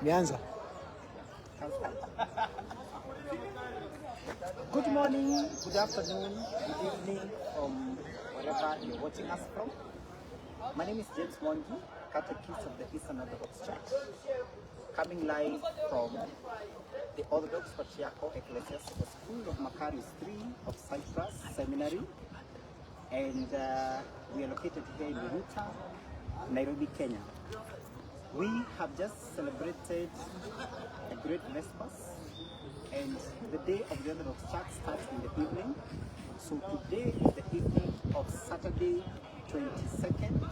Mianza. Good morning, good afternoon, good evening from wherever you're watching us from. My name is James Mongi, Catechist of the Eastern Orthodox Church, coming live from the Orthodox Patriarchal Ecclesiastical School of Macarius III of Cyprus Seminary, and we are located here in Utah, Nairobi, Kenya. We have just celebrated a great Vespers, and the day of the Orthodox Church starts in the evening. So today is the evening of Saturday, 22nd.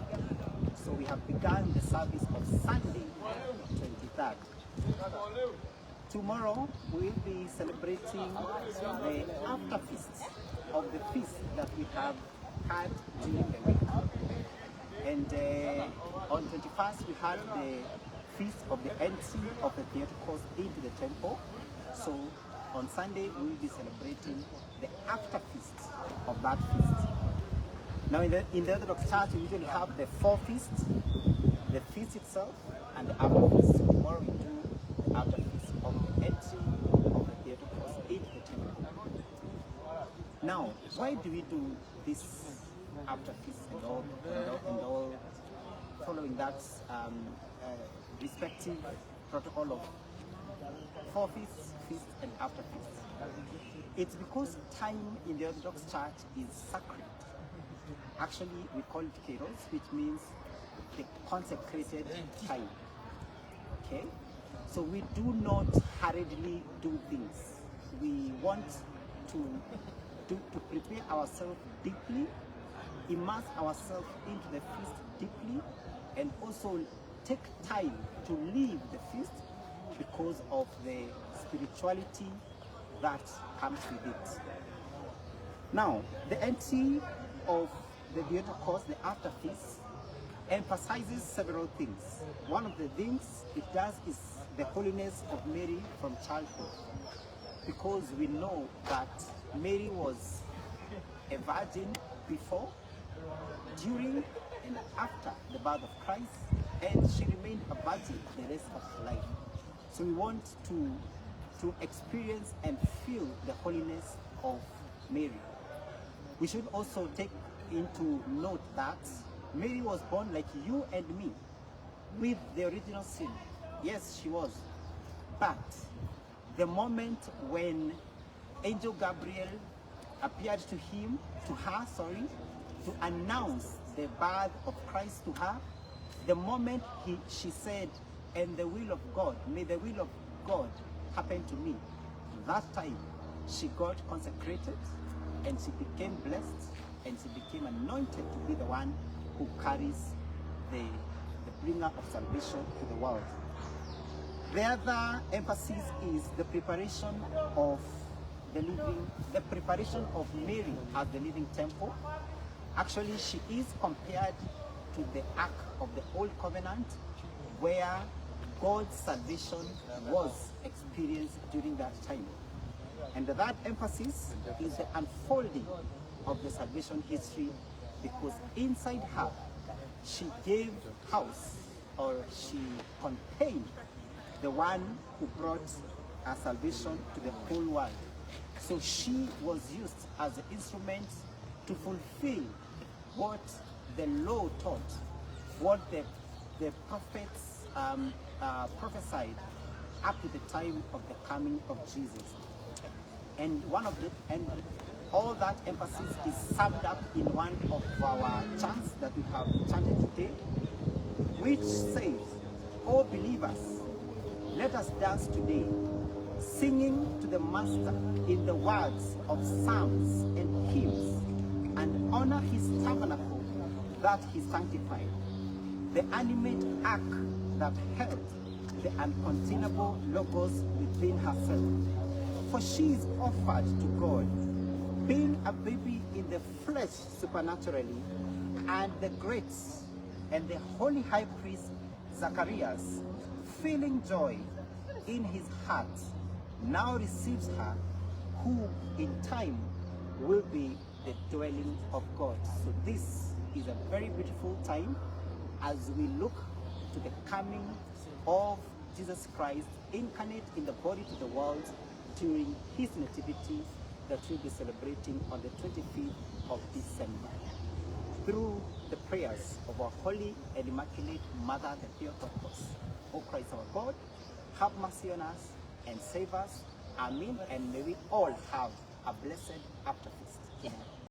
So we have begun the service of Sunday, 23rd. Tomorrow we will be celebrating the after feast of the feast that we have had during the week. And on 21st we had the feast of the entry of the Theotokos into the temple. So on Sunday we will be celebrating the after feast of that feast. Now in the Orthodox Church we usually have the four feasts, the feast itself and the after feast. So tomorrow we do the after feast of the entry of the Theotokos into the temple. Now, why do we do this after feast and all following that respective protocol of four feasts, feast and after feast? It's because time in the Orthodox Church is sacred. Actually, we call it kairos, which means the consecrated time. Okay? So we do not hurriedly do things. We want to prepare ourselves deeply, immerse ourselves into the feast deeply, and also take time to live the feast because of the spirituality that comes with it. Now, the entry of the Theotokos, the after feast, emphasizes several things. One of the things it does is the holiness of Mary from childhood, because we know that Mary was a virgin before, during, and after the birth of Christ, and she remained a virgin the rest of her life. So we want to experience and feel the holiness of Mary. We should also take into note that Mary was born like you and me, with the original sin. Yes, she was. But the moment when Angel Gabriel appeared to her, to announce the birth of Christ to her, the moment she said, "And the will of God, may the will of God happen to me," that time she got consecrated and she became blessed and she became anointed to be the one who carries the bringer of salvation to the world. The other emphasis is the preparation of the preparation of Mary as the living temple. Actually, she is compared to the Ark of the Old Covenant, where God's salvation was experienced during that time. And that emphasis is the unfolding of the salvation history, because inside her, she gave house, or she contained the one who brought salvation to the whole world. So she was used as an instrument to fulfill what the law taught, what the prophets prophesied up to the time of the coming of Jesus. And all that emphasis is summed up in one of our chants that we have chanted today, which says, "O believers, let us dance today, singing to the Master in the words of psalms and hymns, and honor his tabernacle that he sanctified, the animate ark that held the uncontainable logos within herself. For she is offered to God, being a baby in the flesh supernaturally, and the great and the holy high priest Zacharias, feeling joy in his heart, now receives her, who in time will be the dwelling of God." So this is a very beautiful time as we look to the coming of Jesus Christ incarnate in the body to the world during his nativity that we'll be celebrating on the 25th of December. Through the prayers of our Holy and Immaculate Mother, the Theotokos, O Christ our God, have mercy on us and save us. Amen. And may we all have a blessed after feast.